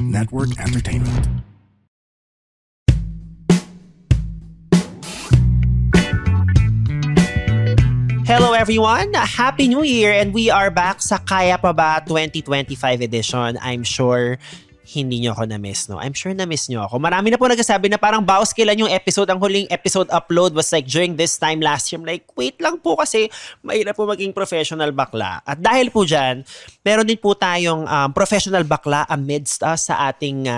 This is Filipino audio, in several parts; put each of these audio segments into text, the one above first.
Network Entertainment. Hello everyone! Happy New Year! And we are back sa Kaya Pa Ba 2025 edition. I'm sure hindi nyo ako na-miss, no? I'm sure na-miss nyo ako. Marami na po nagsasabi na parang bawas kailan yung episode. Ang huling episode upload was like during this time last year. I'm like, wait lang po kasi mahirap po maging professional bakla. At dahil po dyan, meron din po tayong professional bakla amidst us sa ating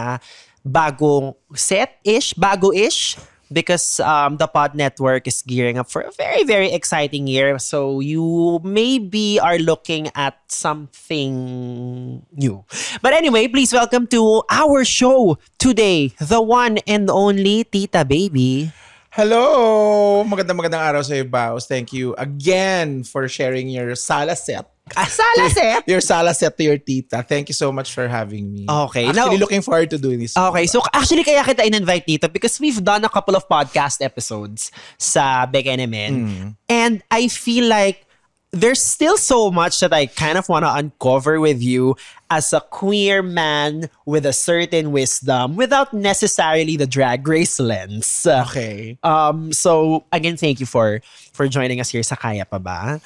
bagong set-ish, bago-ish. Because the Pod Network is gearing up for a very, very exciting year. So you maybe are looking at something new. But anyway, please welcome to our show today, the one and only Tita Baby. Hello! Magandang araw sa iyo, Baus. Thank you again for sharing your sala set. Sala set? Your sala set to your tita. Thank you so much for having me. Okay. Actually, looking forward to doing this. Okay. So, actually, kaya kita in-invite dito because we've done a couple of podcast episodes sa Big NMN. And I feel like there's still so much that I kind of want to uncover with you as a queer man with a certain wisdom without necessarily the Drag Race lens. Okay. So, again, thank you for joining us here sa Kaya Pa Ba.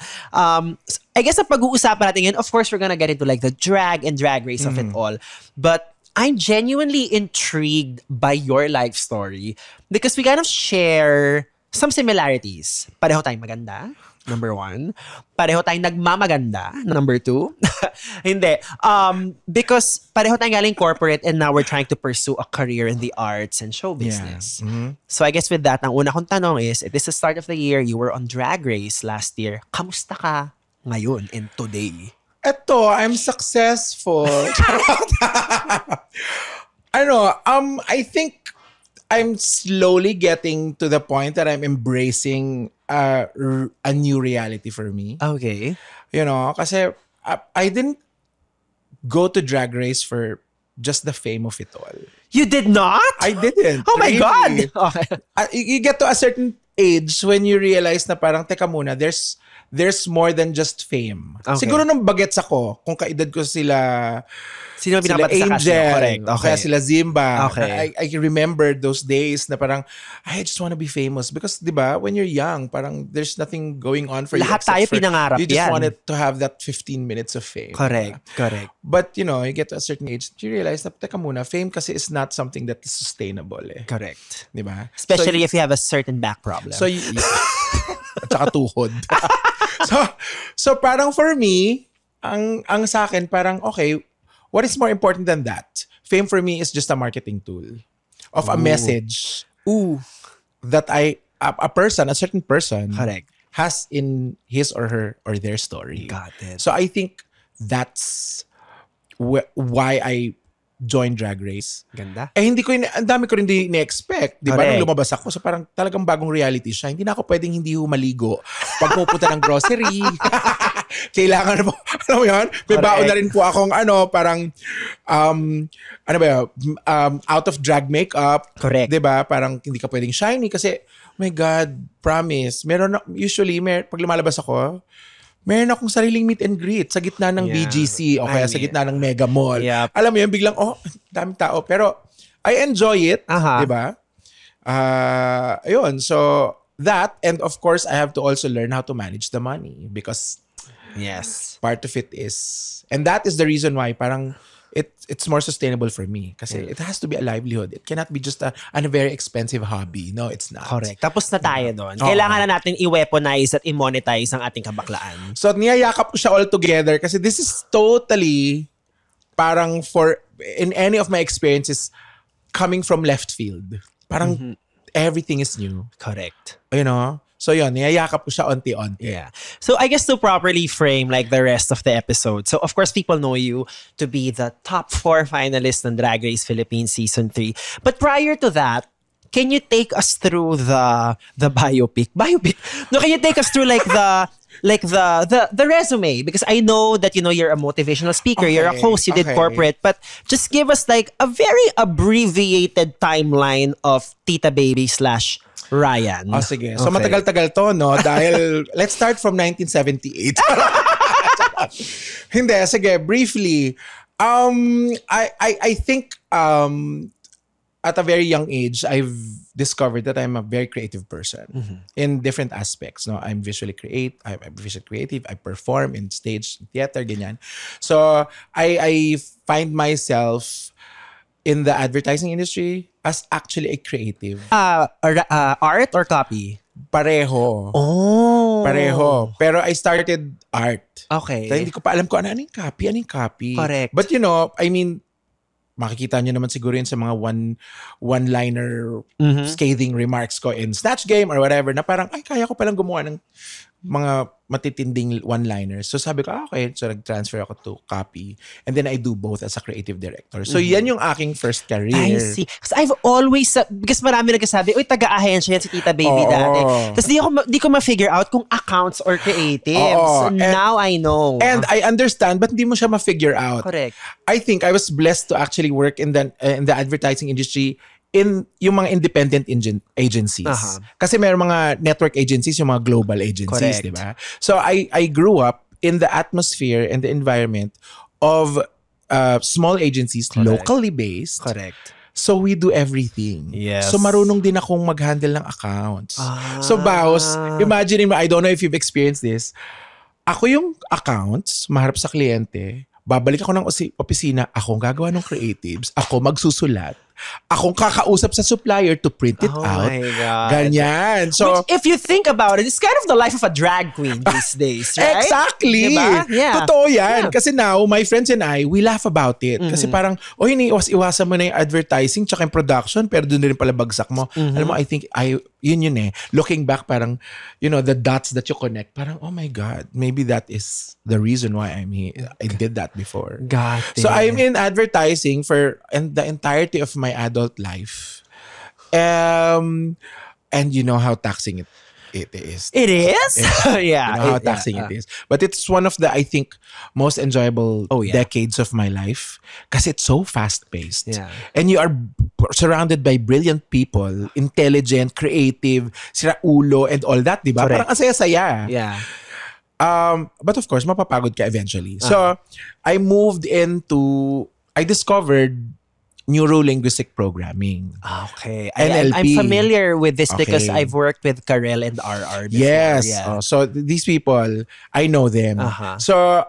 I guess ang pag-uusapan natin yun, of course, we're gonna get into like the drag and drag race of it all. But I'm genuinely intrigued by your life story because we kind of share some similarities. Pareho tayong maganda. Number one. Pareho tayong nagmamaganda. Number two. Hindi. Because pareho tayong galing corporate and now we're trying to pursue a career in the arts and show business. Yeah. Mm-hmm. So I guess with that, ang una kong tanong is, it is the start of the year, you were on Drag Race last year. Kamusta ka ngayon and today? Eto, I'm successful. I think I'm slowly getting to the point that I'm embracing a new reality for me. Okay. You know, kasi I didn't go to Drag Race for just the fame of it all. You did not? I didn't. Oh my really. God! Okay. You get to a certain age when you realize na parang, teka muna, there's more than just fame. Okay. Siguro nung bagets ako, kung kaedad ko sila binabati sa Angel, correct. Okay. kaya sila Zimba. Okay. I remember those days na parang, I just want to be famous. Because, di ba, when you're young, parang there's nothing going on for Lahat you. tayo pinangarap you just yan. wanted to have that 15 minutes of fame. Correct. Correct. But, you know, you get to a certain age, you realize na, teka muna, fame kasi is not something that is sustainable eh. Correct. Di ba? Especially if you have a certain back problem. So, at saka tuhod. so parang for me, ang sa akin, parang, okay, what is more important than that? Fame for me is just a marketing tool of a message that a certain person correct, has in his or her or their story. Got it. So I think that's why I joined Drag Race. Ganda. Ang dami ko rin ni-expect. Di ba? Correct. Nung lumabas ako, so parang talagang bagong reality siya. Hindi na ako pwedeng hindi humaligo. Pag pupunta ng grocery, kailangan mo, alam mo yun? May baon na rin po akong parang, out of drag makeup. Correct. Di ba? Parang hindi ka pwedeng shiny kasi, oh my God, promise. Pag lumalabas ako, meron akong sariling meet and greet sa gitna ng BGC o kaya sa gitna ng Mega Mall. Yep. Alam mo yun, biglang, daming tao. Pero I enjoy it. Di ba? Ayun. So, that. And of course, I have to also learn how to manage the money. Because part of it is, and that is the reason why parang it's more sustainable for me. Kasi it has to be a livelihood. It cannot be just a very expensive hobby. No, it's not. Correct. Tapos na tayo doon. Kailangan na natin i-weaponize at i-monetize ang ating kabaklaan. So, niyayakap ko siya all together kasi this is totally parang in any of my experiences coming from left field. Parang everything is new. Correct. You know? So yun, niyayakap ko siya onti-onti. Yeah. So I guess to properly frame like the rest of the episode. So of course people know you to be the top 4 finalists in Drag Race Philippines Season 3. But prior to that, can you take us through the biopic? No, can you take us through like the resume? Because I know that you're a motivational speaker, you're a host, you did corporate, but just give us like a very abbreviated timeline of Tita Baby / Ryan. Sige. So matagal-tagal to, no? Dahil let's start from 1978. Hindi, sige, briefly. I think at a very young age, I've discovered that I'm a very creative person in different aspects. No, I'm visually creative. I perform in stage theater, ganyan. So I find myself in the advertising industry as actually a creative. Art or copy? Pareho. Oh. Pareho. Pero I started art. Okay. Kaya hindi ko pa alam kung ano yung copy. Correct. But I mean, makikita nyo naman siguro yun sa mga one-liner scathing remarks ko in Snatch Game or whatever na parang, ay, kaya ko palang gumawa ng mga matitinding one-liners. So sabi ko, okay. So nag-transfer ako to copy. And then I do both as a creative director. So yan yung aking first career. I see. Because I've always, because marami nagsasabi, uy, taga-ahensya yan si Tita Baby dati. Tapos di ko ma-figure out kung accounts or creatives. So now I know. And I understand, but hindi mo siya ma-figure out. Correct. I think I was blessed to actually work in the advertising industry in yung mga independent agencies. Kasi may mga network agencies, yung mga global agencies, di ba? So I grew up in the atmosphere and the environment of small agencies, locally based. Correct. So we do everything. Yes. So marunong din akong mag-handle ng accounts. So Baus, imagine mo, I don't know if you've experienced this. Ako yung accounts, maharap sa kliyente, babalik ako ng opisina, akong gagawa ng creatives, ako magsusulat, akong kakausap sa supplier to print it out. Oh my God. Ganyan. So, which, if you think about it, it's kind of the life of a drag queen these days, right? Exactly. Diba? Yeah. Totoo yan. Yeah. Kasi now, my friends and I, we laugh about it. Kasi parang, iwasan mo na yung advertising tsaka yung production, pero doon rin pala bagsak mo. Alam mo, I think, yun eh. Looking back, parang, the dots that you connect, parang, oh my God, maybe that is the reason why I'm here. I did that before. Got it. So I'm in advertising for the entirety of my adult life. And you know how taxing it is. It is? Yeah. You know how taxing it is. But it's one of the, I think, most enjoyable decades of my life kasi it's so fast-paced. Yeah. And you are surrounded by brilliant people, intelligent, creative, siraulo, and all that, di ba? Parang ang saya-saya. Yeah. But of course, mapapagod ka eventually. So, I discovered neuro-linguistic programming. Okay. NLP. I'm familiar with this because I've worked with Karel and RR before. Yes. Yeah. So, these people, I know them. So,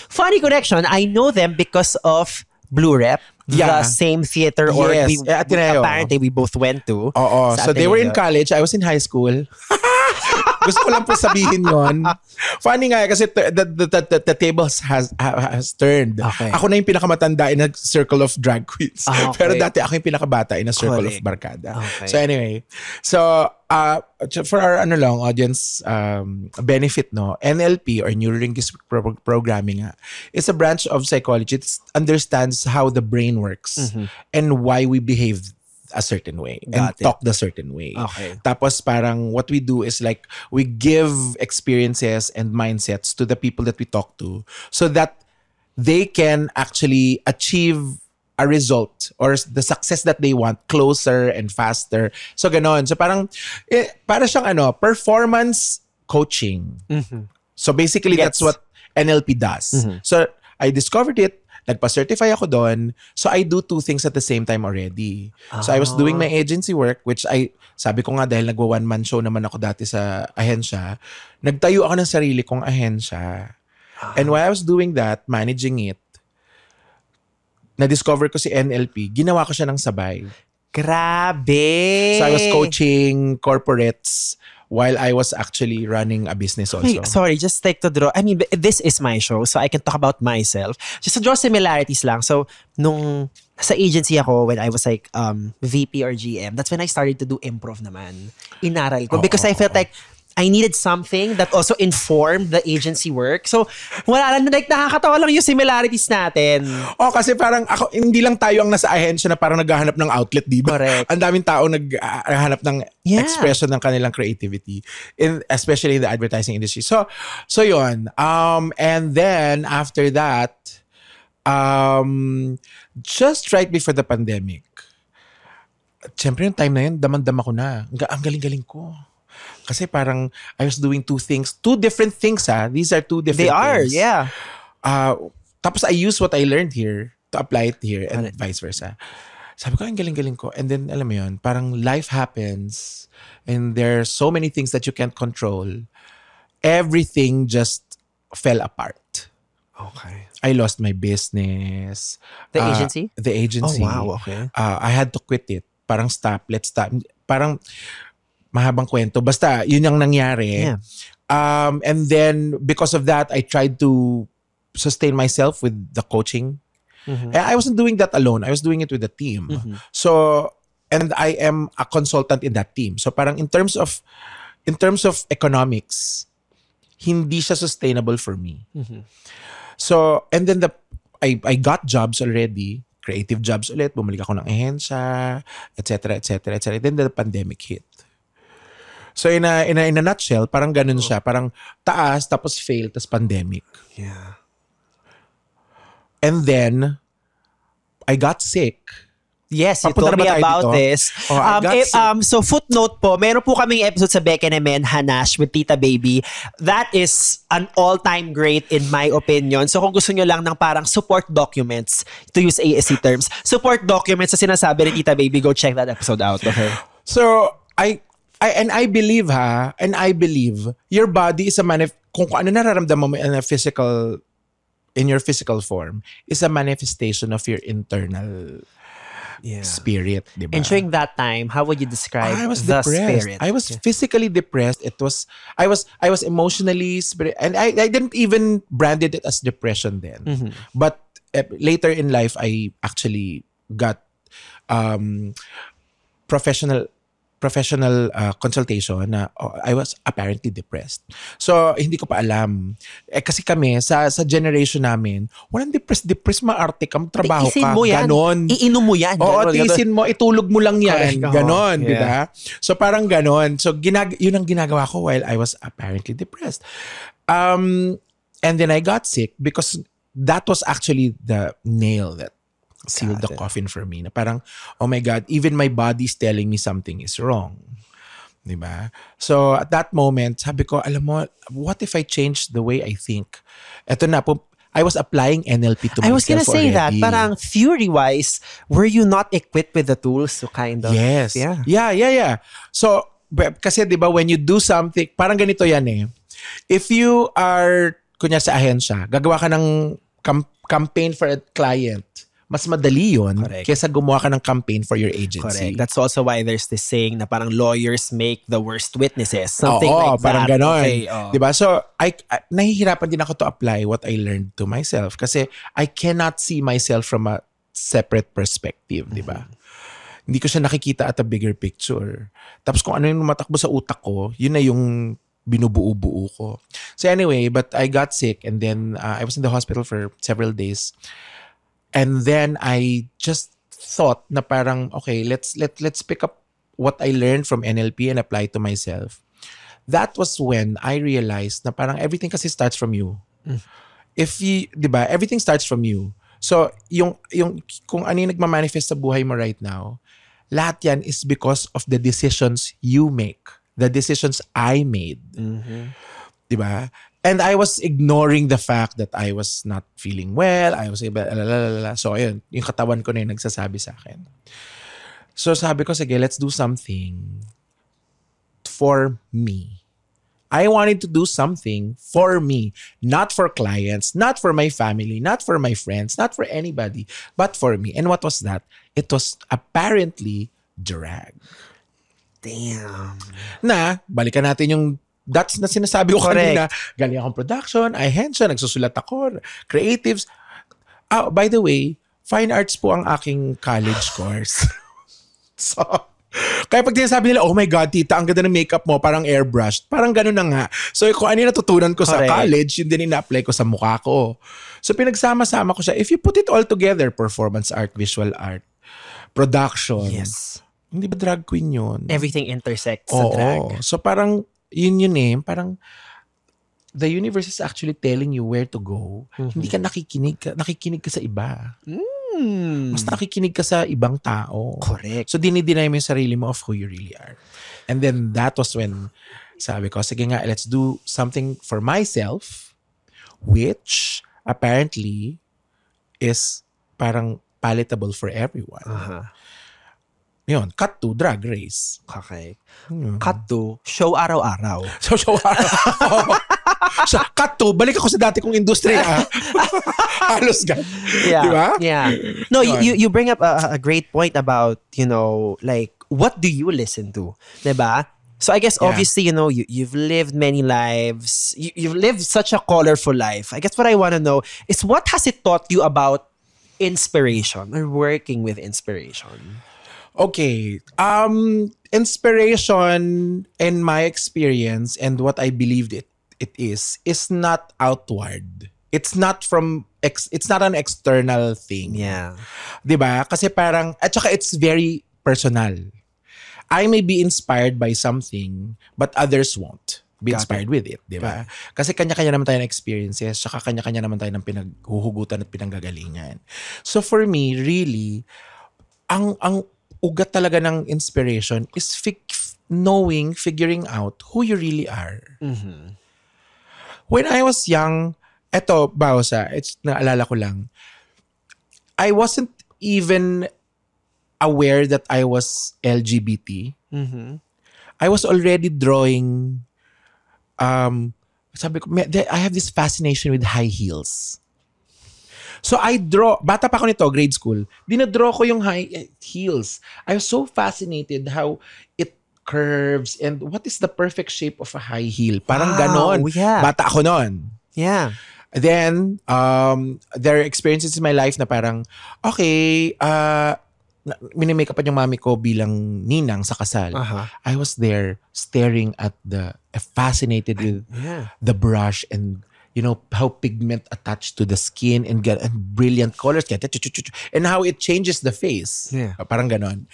funny connection, I know them because of Blue Rep, the same theater org apparently we both went to. So they were in college, I was in high school. Gusto ko lang po sabihin yon. Funny nga kasi the tables has turned. Okay. Ako na yung pinakamatanda in a circle of drag queens. Pero dati ako yung pinakabata in a circle of barkada. Okay. So anyway, for our audience benefit, NLP or Neuro-Linguistic Programming is a branch of psychology that understands how the brain works and why we behave a certain way and talk the certain way. Okay. Tapos parang what we do is like we give experiences and mindsets to the people that we talk to so that they can actually achieve a result or the success that they want closer and faster. So ganon. So parang para siyang performance coaching. So basically that's what NLP does. So I discovered it. Nagpa-certify ako doon. So I do two things at the same time already. So I was doing my agency work, which sabi ko nga dahil nagwa-one-man show naman ako dati sa ahensya, nagtayo ako ng sarili kong ahensya. And while I was doing that, managing it, na-discover ko si NLP, ginawa ko siya ng sabay. Grabe! So I was coaching corporates while I was actually running a business also. Wait, sorry, just like to draw. I mean, this is my show, so I can talk about myself. Just to draw similarities lang. So, nung sa agency ako, when I was like VP or GM, that's when I started to do improv naman. Inaral ko. Because I felt like I needed something that also informed the agency work. So, wala lang, like, nakakatawa lang yung similarities natin. Kasi parang ako, hindi lang tayo ang nasa ahensya na parang naghahanap ng outlet, di ba? Correct. Ang daming tao naghahanap ng expression ng kanilang creativity, especially in the advertising industry. So yun. And then, after that, just right before the pandemic, syempre yung time na yun, damang-dama ko na. Ang galing-galing ko. Kasi parang I was doing two different things. These are two different things. They are, yeah. Tapos I use what I learned here to apply it here and vice versa. Sabi ko, ang galing-galing ko. And then, alam mo yun, parang life happens and there are so many things that you can't control. Everything just fell apart. Okay. I lost my business. The agency? The agency. Oh, wow. Okay. I had to quit it. Parang stop, let's stop. Parang mahabang kwento. Basta, yun yung nangyari. Yeah. And then, because of that, I tried to sustain myself with the coaching. And I wasn't doing that alone. I was doing it with a team. So, and I am a consultant in that team. So, parang in terms of economics, hindi siya sustainable for me. So, and then I got jobs already, creative jobs ulit, bumalik ako ng ahensya, etc., etc., etc. Then the pandemic hit. So in a nutshell, parang ganun siya, parang taas tapos fail tapos pandemic. Yeah. And then I got sick. Yes, you Papunta told na me ba tayo about dito? this. Oh, I got sick. So footnote po, meron po kaming episode sa Becca Nemen, Hanash with Tita Baby. That is an all-time great in my opinion. So kung gusto nyo lang ng parang support documents, to use ASC terms, support documents sa sinasabi ni Tita Baby, go check that episode out. Okay? So I believe your body is kung ano nararamdaman mo in your physical form is a manifestation of your internal spirit, di ba? And during that time, how would you describe I was the depressed. spirit? I was physically depressed. I was emotionally and I didn't even branded it as depression then. But later in life, I actually got professional consultation na I was apparently depressed. So, hindi ko pa alam. Kasi kami, sa generation namin, walang depressed, maarte ka, trabaho ka, mo yan. ganon. Iinom mo yan. Oo, tiisin mo, itulog mo lang yan. Correct. Ganon, Yeah. di ba? So, parang ganon. So, yun ang ginagawa ko while I was apparently depressed. And then I got sick because that was actually the nail that sealed the coffin for me. Na parang, oh my God, even my body's telling me something is wrong. Diba? So, at that moment, sabi ko, alam mo, what if I change the way I think? Eto na po, I was applying NLP to myself I was gonna say already. that, parang theory-wise, were you not equipped with the tools to kind of... Yes. Yeah. So, kasi diba, when you do something, parang ganito yan eh. If you are, kunya sa ahensya, gagawa ka ng campaign for a client, mas madali yun kesa gumawa ka ng campaign for your agency. Correct. That's also why there's this saying na parang lawyers make the worst witnesses. Something like that. Parang ganon. Okay, Diba? So, I nahihirapan din ako to apply what I learned to myself kasi I cannot see myself from a separate perspective. Diba? Hindi ko siya nakikita at a bigger picture. Tapos kung ano yung matakbo sa utak ko, yun na yung binubuo-buo ko. So anyway, but I got sick and then I was in the hospital for several days. And then I just thought na parang, okay, let's pick up what I learned from NLP and apply to myself. That was when I realized na parang everything kasi starts from you. If you, di ba, everything starts from you. So, yung kung ano yung nagmamanifest sa buhay mo right now, lahat yan is because of the decisions you make. The decisions I made. Di ba? And I was ignoring the fact that I was not feeling well. I was so ayun, yung katawan ko na yung nagsasabi sa akin. So sabi ko, sige, let's do something for me. I wanted to do something for me, not for clients, not for my family, not for my friends, not for anybody, but for me. And what was that? It was apparently drag. Damn. Na, balikan natin yung that's na sinasabi ko kanina. Galing akong production, ahensya, nagsusulat ako, creatives. By the way, fine arts po ang aking college course. So, kaya pag sinasabi nila, oh my God, tita, ang ganda ng makeup mo, parang airbrushed. Parang ganun na nga. So, kung ano yung natutunan ko sa college, yun din ina-apply ko sa mukha ko. So, pinagsama-sama ko siya. If you put it all together, performance art, visual art, production. Yes. Hindi ba drag queen yun? Everything intersects sa drag. So, parang, yun eh, parang the universe is actually telling you where to go. Hindi ka nakikinig ka sa iba. Mas nakikinig ka sa ibang tao. Correct. So, dinideny mo yung sarili mo of who you really are. And then, that was when sabi ko, sige nga, let's do something for myself, which apparently is parang palatable for everyone. Yun, cut to Drag Race. Okay. Cut to show araw-araw. So, cut to, balik ako sa dati kong industriya. Halos gan. Yeah. Di ba? Yeah. No, you bring up a great point about, like, what do you listen to? Diba? So I guess obviously, you've lived many lives. You've lived such a colorful life. I guess what I want to know is what has it taught you about inspiration or working with inspiration? Okay. Inspiration in my experience and what I believed it is not outward. It's not an external thing. Yeah. 'Di ba? Kasi parang at saka it's very personal. I may be inspired by something but others won't be inspired with it, 'di ba? Kasi kanya-kanya naman tayo ng experiences, saka kanya-kanya naman tayo ng pinaghuhugutan at pinanggagalingan. So for me, really, ang ugat talaga ng inspiration is figuring out who you really are. Mm-hmm. When I was young, eto, Bausa, naalala ko lang, I wasn't even aware that I was LGBT. Mm-hmm. I was already drawing, sabi ko, I have this fascination with high heels. So I bata pa ako nito, grade school, dinadraw ko yung high heels. I was so fascinated how it curves and what is the perfect shape of a high heel. Parang ganon. Yeah. Bata ako noon. Yeah. Then, there are experiences in my life na parang, okay, minimakeupan yung mami ko bilang ninang sa kasal. I was there staring at fascinated with the brush and how pigment attached to the skin and brilliant colors and how it changes the face. Yeah. Parang ganon.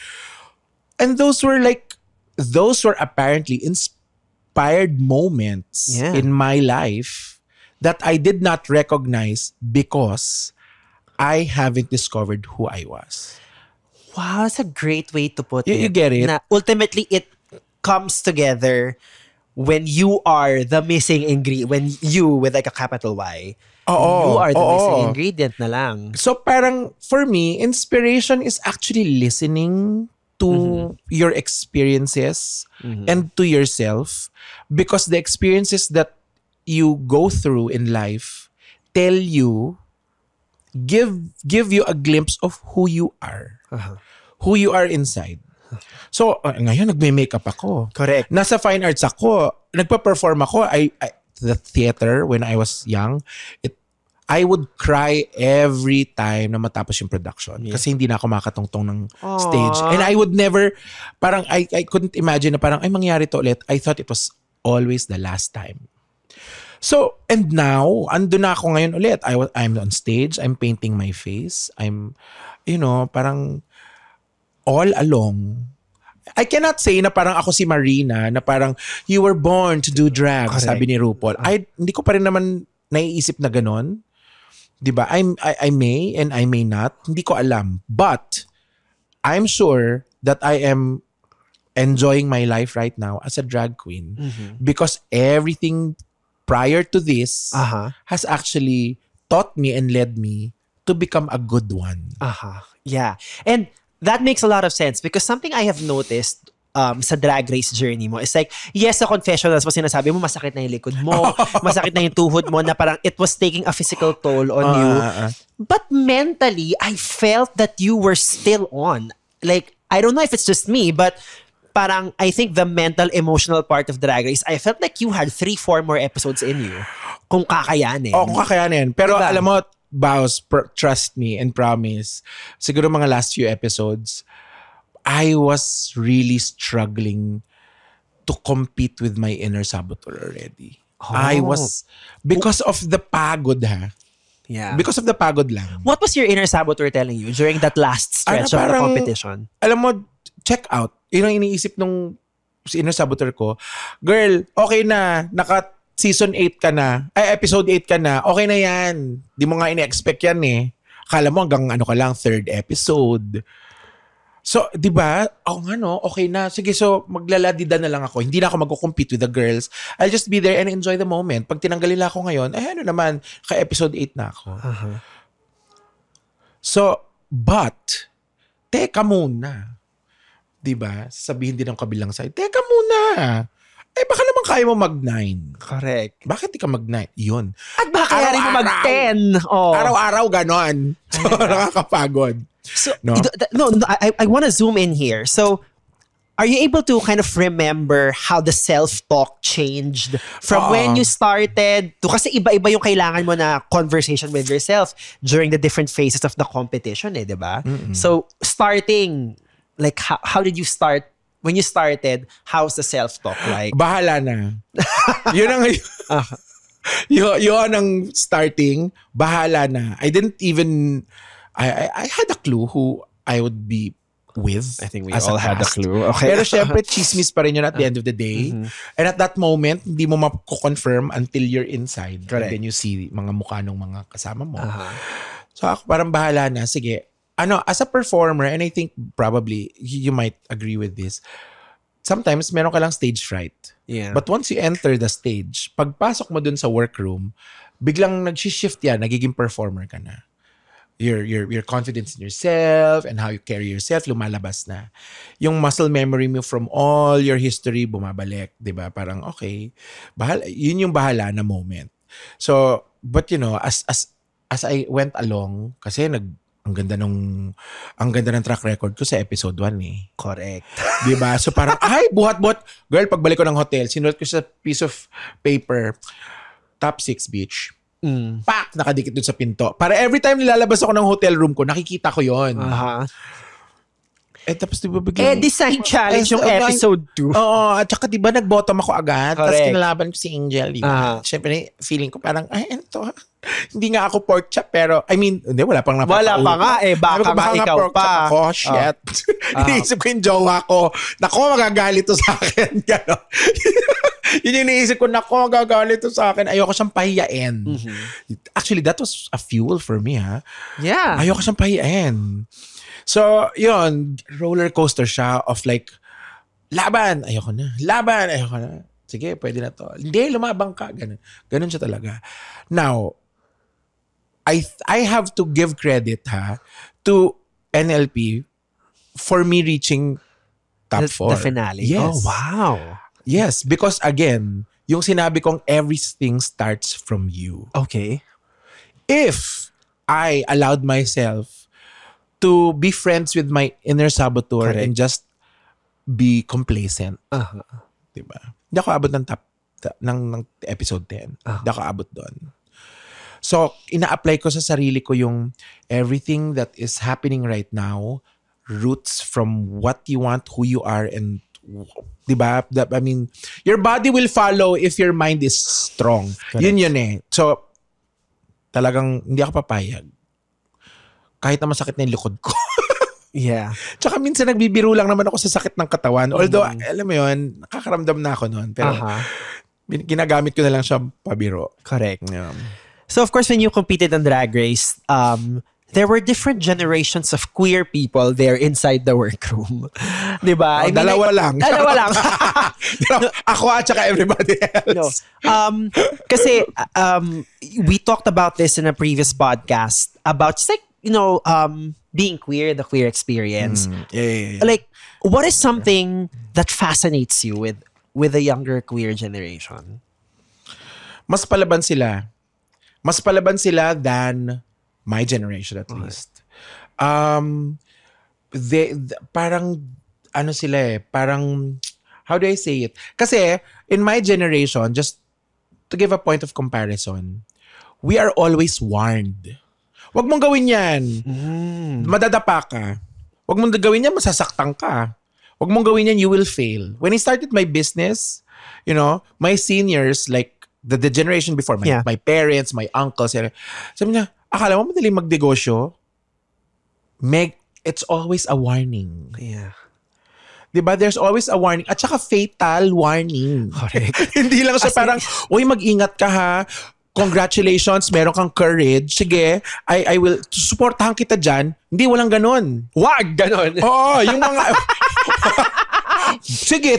And those were apparently inspired moments in my life that I did not recognize because I haven't discovered who I was. Wow, that's a great way to put it. You get it? Na ultimately, it comes together when you are the missing ingredient, when you, with like a capital Y, you are the missing ingredient na lang. So parang, for me, inspiration is actually listening to your experiences and to yourself, because the experiences that you go through in life tell you, give you a glimpse of who you are, who you are inside. So, ngayon nagme-makeup ako. Correct. Nasa fine arts ako. Nagpa-perform ako. The theater, when I was young, I would cry every time na matapos yung production. Kasi hindi na ako makatungtong ng stage. And I would never, parang I couldn't imagine na parang, ay mangyari to ulit. I thought it was always the last time. So, and now, ando na ako ngayon ulit. I'm on stage. I'm painting my face. I'm, parang all along. I cannot say na parang ako si Marina, na parang you were born to do drag, correct, sabi ni RuPaul. Hindi ko pa rin naman naiisip na ganon. Diba? I may and I may not. Hindi ko alam. But, I'm sure that I am enjoying my life right now as a drag queen. Because everything prior to this has actually taught me and led me to become a good one. Yeah. And that makes a lot of sense because something I have noticed sa drag race journey mo is like, yes, sa confessionals mo sinasabi mo, masakit na yung likod mo, masakit na yung tuhod mo, na parang it was taking a physical toll on you. But mentally, I felt that you were still on. Like, I don't know if it's just me, but parang I think the mental, emotional part of Drag Race, I felt like you had 3-4 more episodes in you. Kung kakayanin. Kung kakayanin. Pero diba? Alam mo, Baus, trust me and promise, siguro mga last few episodes, I was really struggling to compete with my inner saboteur already. I was, because of the pagod Yeah. Because of the pagod lang. What was your inner saboteur telling you during that last stretch of the competition? Alam mo, check out. Yun ang iniisip nung inner saboteur ko. Girl, okay na, season 8 ka na, episode 8 ka na, okay na yan. Di mo nga ini-expect yan eh. Akala mo hanggang ka lang, 3rd episode. So, di ba? Okay na. Sige, so maglaladida na lang ako. Hindi na ako magko-compete with the girls. I'll just be there and enjoy the moment. Pag tinanggalin ako ngayon, naman, ka-episode 8 na ako. So, but, teka muna. Diba? Sabihin din ng kabilang side, teka muna. Baka naman kaya mo mag-9. Correct. Bakit di ka mag-9? Yun. At baka kaya rin mo mag-10. Oh. Araw-araw ganon. So, nakakapagod. So, I want to zoom in here. So, are you able to kind of remember how the self-talk changed from when you started to, kasi iba-iba yung kailangan mo na conversation with yourself during the different phases of the competition, di ba? So, starting, like, how did you start? When you started, how's the self-talk like? Bahala na. Yun ang, yun ang starting, bahala na. I didn't even, I had a clue who I would be with. I think we all had a clue. Okay. Pero syempre, chismis pa rin yun at the end of the day. And at that moment, hindi mo mako-confirm until you're inside. Correct. And then you see mga mukha ng mga kasama mo. So ako parang bahala na. Sige, as a performer, and I think probably you might agree with this, sometimes meron ka lang stage fright. Yeah. But once you enter the stage, pagpasok mo dun sa workroom, biglang nag-shift yan, nagiging performer ka na. Your confidence in yourself and how you carry yourself, lumalabas na. Yung muscle memory mo from all your history, bumabalik. Diba? Parang, okay, yun yung bahala na moment. So, but as I went along, kasi ang ganda ng track record ko sa episode 1 eh. Correct. Diba? So parang, buhat-buhat. Girl, pagbalik ko ng hotel, sinulat ko sa piece of paper, top 6 beach. Pak! Nakadikit dun sa pinto. Para every time nilalabas ako ng hotel room ko, nakikita ko yon. Tapos diba biglang... design challenge yung episode 2. Oo, at saka diba nag-bottom ako agad. Correct. Tapos kinalaban ko si Angel. Siyempre, feeling ko parang, ano to? Hindi nga ako pork chop, pero, I mean, hindi, wala pang napapaulit. Wala pa nga baka nga ikaw pa. Ako, shit. Iniisip ko yung jowa ko, naku, magagalit to sa akin. Gano'n. Yun yung iniisip ko, naku, magagalit to sa akin. Ayoko siyang pahiyain. Actually, that was a fuel for me, ha? Yeah. Ayoko siyang pahiyain. So, yun, roller coaster siya of like, laban, ayoko na. Sige, pwede na to. Hindi, lumabang ka. Ganun siya talaga. Now, I have to give credit to NLP for me reaching top 4. The finale. Yes. Oh, wow. Yes, because again, yung sinabi kong everything starts from you. Okay. If I allowed myself to be friends with my inner saboteur and just be complacent. Diba? Hindi ako abot ng ng episode 10. Hindi ako abot doon. So, ina-apply ko sa sarili ko yung everything that is happening right now roots from what you want, who you are, and diba? I mean, your body will follow if your mind is strong. Correct. Yun eh. So, talagang hindi ako papayag. Kahit na masakit na yung likod ko. Yeah. Tsaka minsan nagbibiro lang naman ako sa sakit ng katawan. Although, alam mo yun, nakakaramdam na ako noon. Pero ginagamit ko na lang siya pabiro. Correct. Yeah. So, of course, when you competed on Drag Race, there were different generations of queer people there inside the workroom. Diba? Dalawa lang. Ako at saka everybody else. No. Kasi, we talked about this in a previous podcast about just like, being queer, the queer experience. Yeah. Like, what is something that fascinates you with the younger queer generation? Mas palaban sila. Mas palaban sila than my generation at least. Parang, how do I say it? Kasi, in my generation, just to give a point of comparison, we are always warned. Wag mong gawin yan. Madadapa ka. Wag mong gawin yan, masasaktan ka. Wag mong gawin yan, you will fail. When I started my business, my seniors, like the generation before, my parents, my uncles, sabi niya, akala mo madaling magnegosyo? It's always a warning. Yeah. Diba? There's always a warning. At saka fatal warning. Correct. Hindi lang siya parang, uy, mag-ingat ka ha. Congratulations, meron kang courage. Sige, I will supportahan kita dyan. Hindi, walang ganon. Wag ganon. Oo, yung mga... Sige,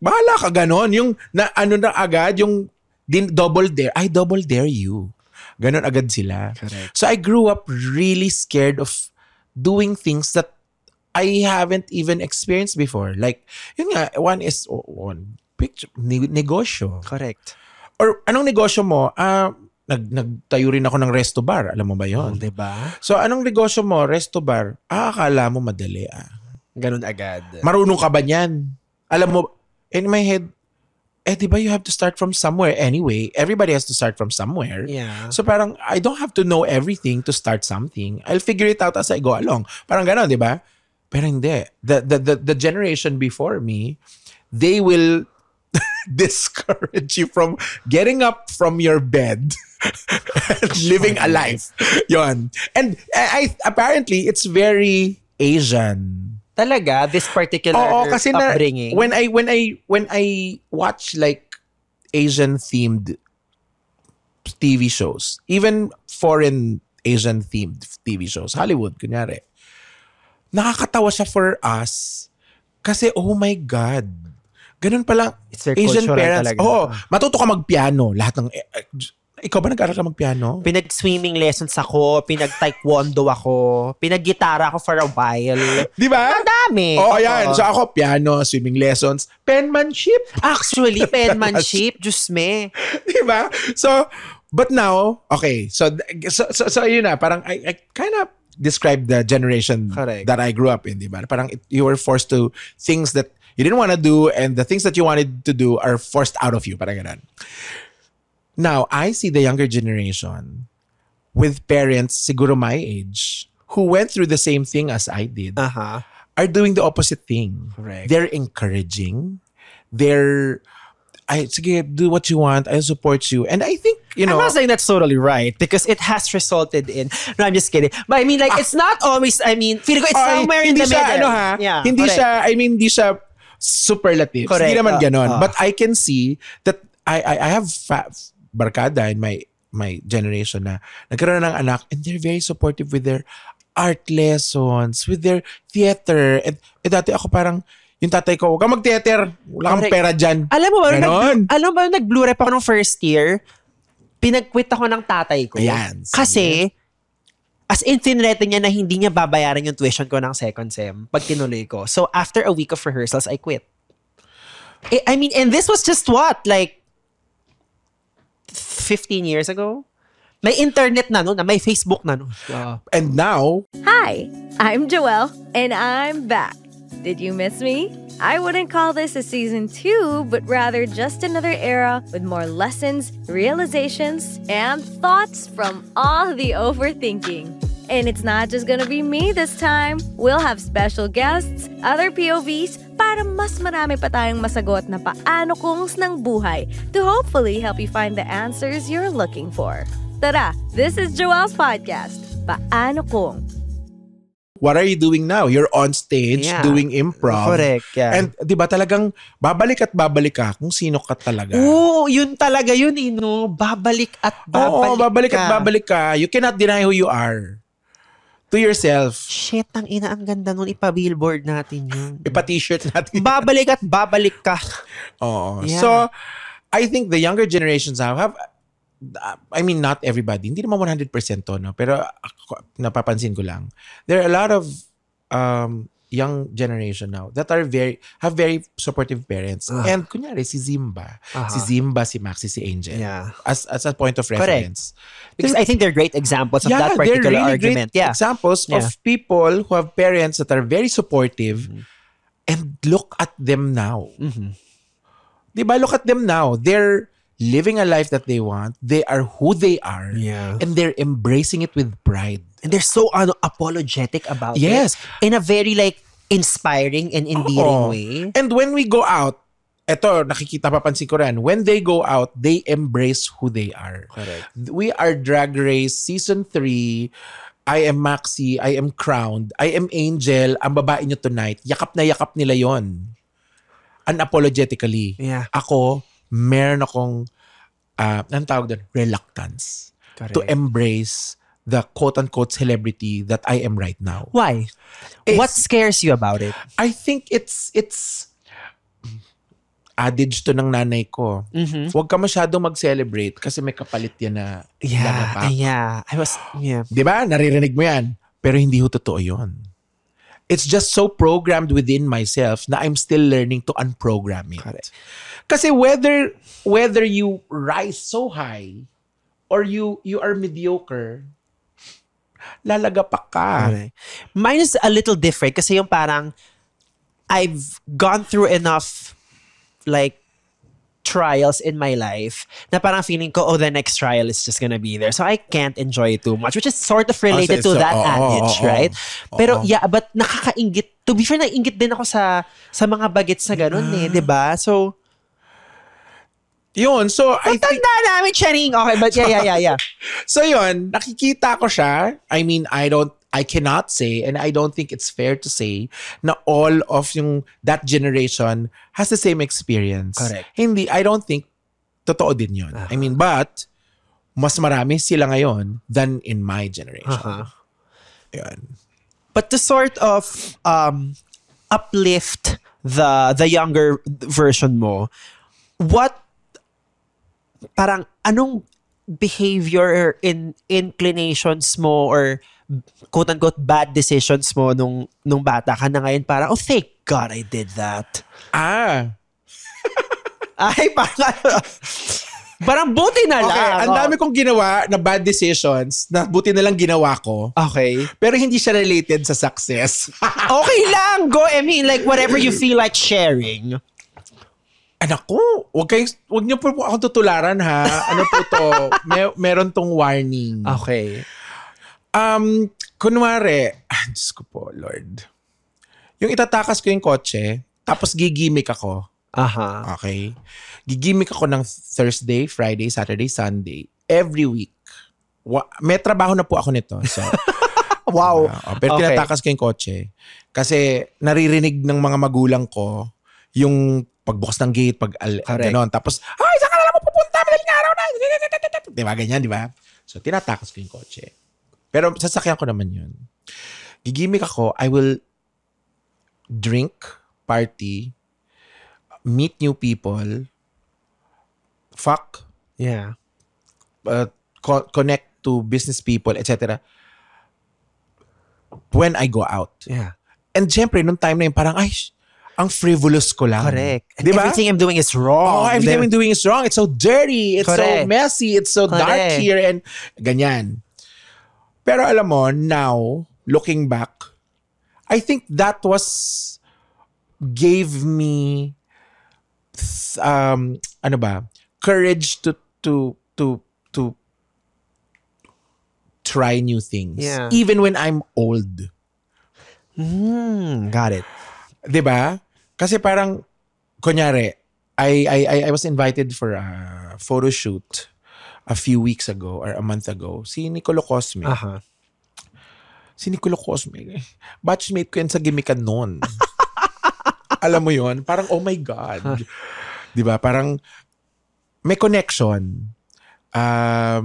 bahala ka ganon. Yung na agad, yung double dare. I double dare you. Ganon agad sila. Correct. So I grew up really scared of doing things that I haven't even experienced before. Like, yun nga, one is picture, negosyo. Correct. Or anong negosyo mo? Nagtayo rin ako ng resto bar. Alam mo ba yun? Diba? So anong negosyo mo? Resto bar. Akala mo madali Ganun agad. Marunong ka ba niyan? Alam mo, in my head, diba you have to start from somewhere anyway. Everybody has to start from somewhere. Yeah. So parang, I don't have to know everything to start something. I'll figure it out as I go along. Parang gano'n, diba? Pero hindi. The generation before me, they will discourage you from getting up from your bed and living a life. Yon. And I apparently, it's very Asian. Talaga, this particular kasi upbringing. When I watch like Asian themed TV shows, even foreign Asian themed TV shows, Hollywood kunyari, nakakatawa siya for us kasi oh my God, ganun pala Asian parents. Matuto ka magpiano, lahat ng ikaw ba nag-aral ka magpiano? Pinag-swimming lessons ako, pinag-taekwondo ako, pinag-gitara ako for a while. Di ba? Madami. Ayan. So ako, piano, swimming lessons, penmanship. Actually, penmanship, Diyos me. Di ba? So, but now, okay. So yun na, parang I kind of describe the generation Correct. that I grew up in, di ba? Parang you were forced to things that you didn't want to do and the things that you wanted to do are forced out of you. Parang ganun. Now, I see the younger generation with parents, siguro my age, who went through the same thing as I did, are doing the opposite thing. Correct. They're encouraging. Sige, do what you want. I'll support you. And I think, I'm not saying that's totally right because it has resulted in, no, I'm just kidding. But I mean, like, it's not always, feeling ko it's somewhere in the middle. Yeah, hindi correct. siya, hindi siya superlatives. Correct. Hindi naman ganon. But I can see that I have barkada in my generation na nagkaroon ng anak and they're very supportive with their art lessons, with their theater. And dati ako parang, yung tatay ko, huwag kang mag-theater. Wala kang pera dyan. Alam mo ba, nag-Blu-ray pa ako nung first year, pinag-quit ako ng tatay ko. Ayan. Kasi, as in, tinrete niya na hindi niya babayaran yung tuition ko ng second sem pag tinuloy ko. So, after a week of rehearsals, I quit. And this was just what? Like, 15 years ago? May internet na nun, may Facebook na nun. And now... Hi, I'm Joelle, and I'm back. Did you miss me? I wouldn't call this a season 2, but rather just another era with more lessons, realizations, and thoughts from all the overthinking. And it's not just gonna be me this time. We'll have special guests, other POVs, para mas marami pa tayong masagot na paano kungs ng buhay to hopefully help you find the answers you're looking for. Tara, this is Joelle's podcast, Paano Kung. What are you doing now? You're on stage doing improv. Correct, yeah. And di ba talagang babalik ka kung sino ka talaga. Oo, yun talaga yun, no? Babalik at babalik ka. You cannot deny who you are. To yourself. Shit, ang ina, ang ganda nun. Ipa-billboard natin yun. Ipa-t-shirt natin. Babalik at babalik ka. Oo. Yeah. So, I think the younger generations now have, not everybody. Hindi naman 100% to, no? Pero napapansin ko lang. There are a lot of young generation now that have very supportive parents. And kunyari, si Zimba. Si Zimba, si Maxi, si Angel. Yeah. As a point of reference. Correct. Because I think they're great examples of that particular they're really argument. Great examples of people who have parents that are very supportive and look at them now. Diba? Look at them now. They're living a life that they want. They are who they are. Yeah. And they're embracing it with pride. And they're so apologetic about Yes. it. In a very inspiring and endearing way. And when we go out, eto, papansin ko rin, when they go out, they embrace who they are. Correct. We are Drag Race Season 3. I am Maxi. I am Crowned. I am Angel. Ang babae nyo tonight. Yakap na yakap nila yon. Unapologetically. Yeah. Ako, meron akong, anong tawag doon? Reluctance. Correct. To embrace the quote-unquote celebrity that I am right now. Why? What scares you about it? I think it's adage to ng nanay ko. Mhm. Huwag ka masyadong mag-celebrate kasi may kapalit yan na lagapak. Yeah. Di ba? Naririnig mo yan. Pero hindi ho totoo yun. It's just so programmed within myself na I'm still learning to unprogram it. Correct. Kasi whether you rise so high or you are mediocre, lalagapak ka. Correct. Mine is a little different kasi yung parang I've gone through enough like trials in my life na parang feeling ko, the next trial is just gonna be there. So I can't enjoy it too much, which is sort of related to that adage, right? Pero but nakakaingit. To be fair, naingit din ako sa mga bagets na ganun di ba? So, yun. So, I think... Tanda namin, Charing. Okay, but yeah. So, yun. Nakikita ko siya. I mean, I cannot say, and I don't think it's fair to say, na all of that generation has the same experience. Correct. Hindi, I don't think totoo din yun. I mean, but, mas marami sila ngayon than in my generation. Yun. But to sort of uplift the younger version mo, parang anong behavior inclinations mo or quote-unquote bad decisions mo nung bata ka na ngayon parang, thank God I did that. Ay, parang buti na lang. Okay, ang dami kong ginawa na bad decisions na buti na lang ginawa ko. Okay. Pero hindi siya related sa success. Okay lang. Go, I mean, like whatever you feel like sharing. Anak ko, wag niyo po ako tutularan ha. Ano po to? Meron tong warning. Okay. Kunwari, Diyos ko po, Lord. Yung itatakas ko yung kotse, tapos gigimik ako. Okay? Gigimik ako ng Thursday, Friday, Saturday, Sunday. Every week. May trabaho na po ako nito. So, wow. Pero tinatakas ko yung kotse. Kasi naririnig ng mga magulang ko yung pagbukas ng gate, gano'n. Tapos, ay, saan ka na lang pupunta? Madaling araw na. Diba, ganyan, diba? So, tinatakas ko yung kotse. Pero sasakyan ko naman yun. Gigimik ako, I will drink, party, meet new people, fuck, connect to business people, etc. When I go out. Yeah. And syempre, nung time na yun, parang, ang frivolous ko lang. Correct. And diba? everything I'm doing is wrong. Everything I'm doing is wrong. It's so dirty. It's so messy. It's so dark here. And ganyan. Pero alam mo, now, looking back, I think that gave me courage to try new things. Yeah. Even when I'm old. Got it. Diba? Kasi parang, kunyari, I was invited for a photo shoot a few weeks ago or a month ago. Si Nicolo Cosme. Si Nicolo Cosme. Batchmate ko yan sa gimikan noon. Alam mo yon, parang oh my God. Diba? Parang may connection. I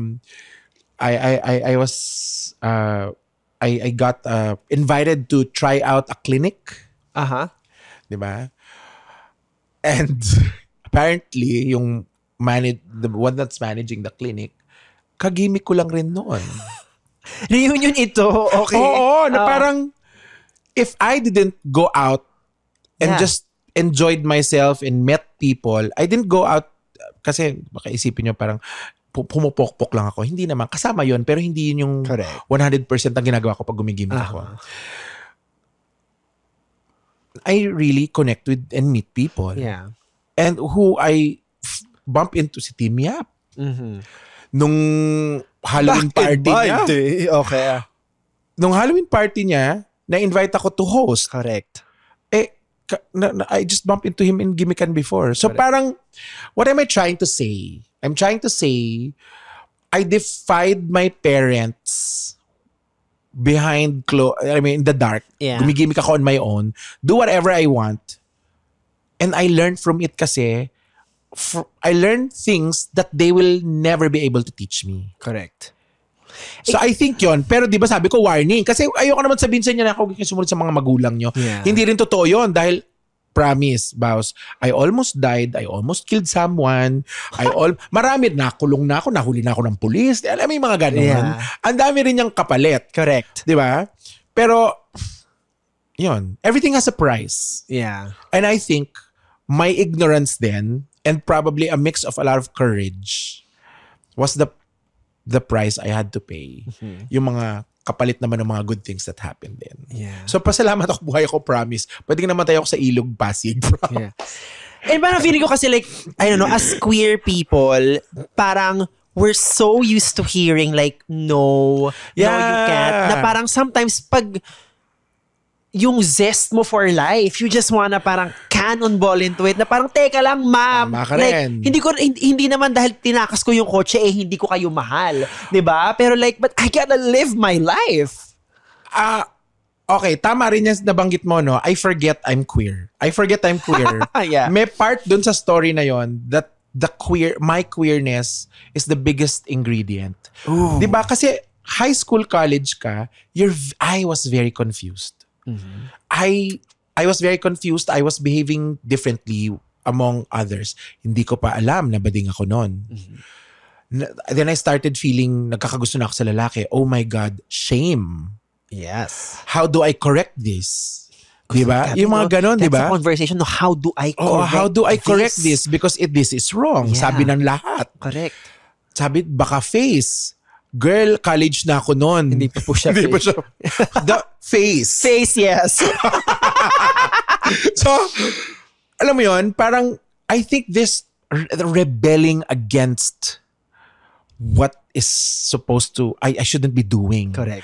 got invited to try out a clinic. Diba? And apparently, the one that's managing the clinic, kagimik ko lang rin noon. Reunion ito, okay. Oo, na parang if I didn't go out and just enjoyed myself and met people, I didn't go out kasi baka isipin nyo parang pumupok-pok lang ako. Hindi naman. Kasama yon pero hindi yun yung 100% ang ginagawa ko pag gumigimik ako. I really connect with and meet people. Yeah. And who I bump into si Tim Yap. Nung Halloween party niya. Okay. Nung Halloween party niya, na-invite ako to host. Correct. I just bumped into him in Gimikan before. So parang, what am I trying to say? I'm trying to say, I defied my parents in the dark. Yeah. Gumigimik ako on my own. Do whatever I want. And I learned from it kasi, I learned things that they will never be able to teach me. Correct. So I think yon. Pero di ba sabi ko warning? Kasi ayoko naman sabihin sa inyo na ako sumunod sa mga magulang nyo. Yeah. Hindi rin totoo yon dahil promise, boss, I almost died, I almost killed someone, marami, nakulong na ako, nahuli na ako ng pulis. Alam mo yung mga ganun. Yeah. Ang dami rin niyang kapalit. Correct. Di ba? Pero, yun, everything has a price. Yeah. And I think, my ignorance then, and probably a mix of a lot of courage, was the price I had to pay. Yung mga kapalit naman ng mga good things that happened then. Yeah. So, pasalamat ako, buhay ako, promise. Pwede namatay ako sa ilog, Pasig. Yeah. And parang feeling ko kasi like, I don't know, as queer people, parang we're so used to hearing like, no, you can't. Na parang sometimes pag yung zest mo for life, you just wanna parang cannonball into it, na parang, teka lang, ma'am. Tama ka Like, rin. hindi naman dahil tinakas ko yung kotse, hindi ko kayo mahal. Diba? Pero like, but I gotta live my life. Okay, tama rin yan nabanggit mo, no? I forget I'm queer. Yeah. May part dun sa story na yon that my queerness is the biggest ingredient. Ooh. Diba? Kasi high school, college ka, I was very confused. Mm-hmm. I was very confused. I was behaving differently among others. Hindi ko pa alam na bading ako noon. Mm-hmm. Then I started feeling nagkakagusto na ako sa lalaki. Oh my God, shame. Yes. How do I correct this? Diba? Yung mga ganon, that's diba? a conversation, no, how do I correct how do I correct this? Because this is wrong. Yeah. Sabi ng lahat. Correct. Sabi, baka face. Girl, college na ako noon. Hindi pa po siya Hindi pa siya. The face. Face, yes. So, alam mo yon, parang, I think this rebelling against what is supposed to, I shouldn't be doing. Correct.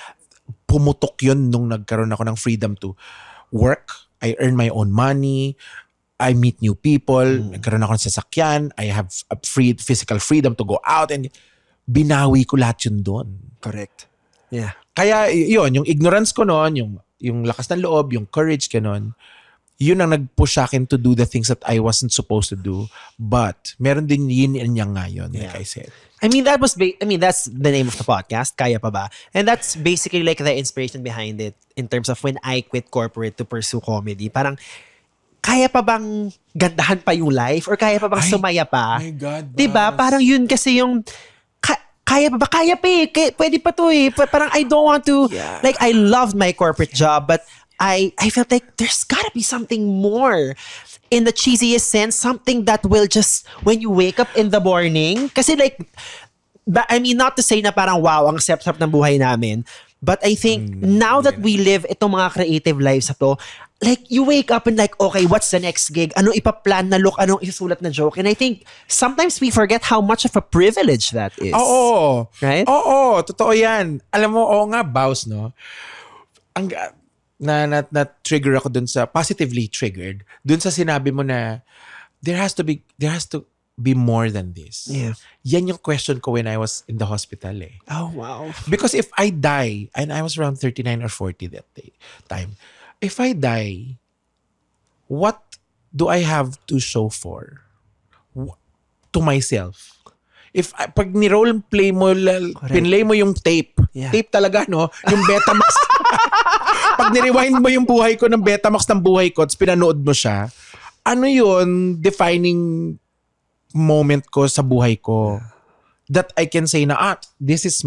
Pumutok yun nung nagkaroon ako ng freedom to work. I earn my own money. I meet new people. Nagkaroon ako ng sasakyan. I have a physical freedom to go out, and binawi ko lahat yun doon. Correct. Yeah. Kaya yun, yung ignorance ko noon, yung lakas ng loob, yung courage ko noon, yun ang nag-push sa akin to do the things that I wasn't supposed to do. But meron din yin and yang ngayon, like I said. I mean, that's the name of the podcast, Kaya Pa Ba? And that's basically like the inspiration behind it in terms of when I quit corporate to pursue comedy. Parang, kaya pa bang gandahan pa yung life? Or kaya pa bang sumaya pa? My God, diba? Bas. Parang yun kasi yung, kaya pa ba? Kaya pa eh. Pwede pa to eh. Parang I don't want to, like, I loved my corporate job, but I felt like there's gotta be something more. In the cheesiest sense, something that will just, when you wake up in the morning, kasi like, I mean, not to say na parang wow, ang sarap ng buhay namin, but I think now that we live itong mga creative lives na to, like, you wake up and like, okay, what's the next gig? Anong ipaplan na look? Anong isusulat na joke? And I think sometimes we forget how much of a privilege that is. Oo. Right? Oo, totoo yan. Alam mo, oo nga, Baus, no? Na-trigger ako dun sa, positively triggered, dun sa sinabi mo na there has to be more than this. Yeah. Yan yung question ko when I was in the hospital eh. Oh, wow. Because if I die, and I was around 39 or 40 that time, if I die, what do I have to show for? To myself. Pag ni-role play mo, pinlay mo yung tape. Yeah. Tape talaga, no? Yung Betamax. Pag ni-rewind mo yung buhay ko ng Betamax ng buhay ko at pinanood mo siya, ano yun, defining moment ko sa buhay ko? That I can say na, this is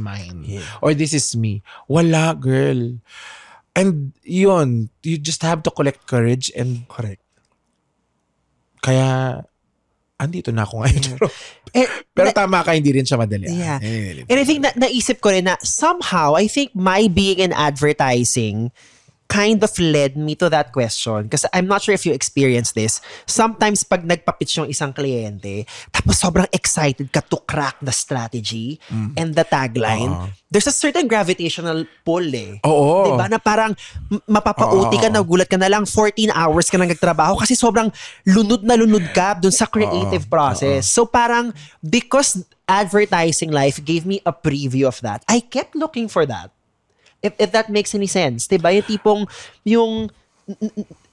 mine. Yeah. Or this is me. Wala, girl. And yun, you just have to collect courage and Correct. kaya andito na ako ngayon. Yeah. Pero tama ka, hindi rin siya madali. Yeah. And I think naisip ko rin na somehow, I think my being in advertising kind of led me to that question. Kasi I'm not sure if you experience this. Sometimes pag nagpapitch yung isang kliyente, tapos sobrang excited ka to crack the strategy and the tagline, there's a certain gravitational pull eh. Oo. Diba? Na parang mapapa-OT ka, nagulat ka na lang, 14 hours ka nang nagtrabaho kasi sobrang lunod na lunod ka dun sa creative process. So parang, because advertising life gave me a preview of that, I kept looking for that. If that makes any sense. Diba? Yung tipong,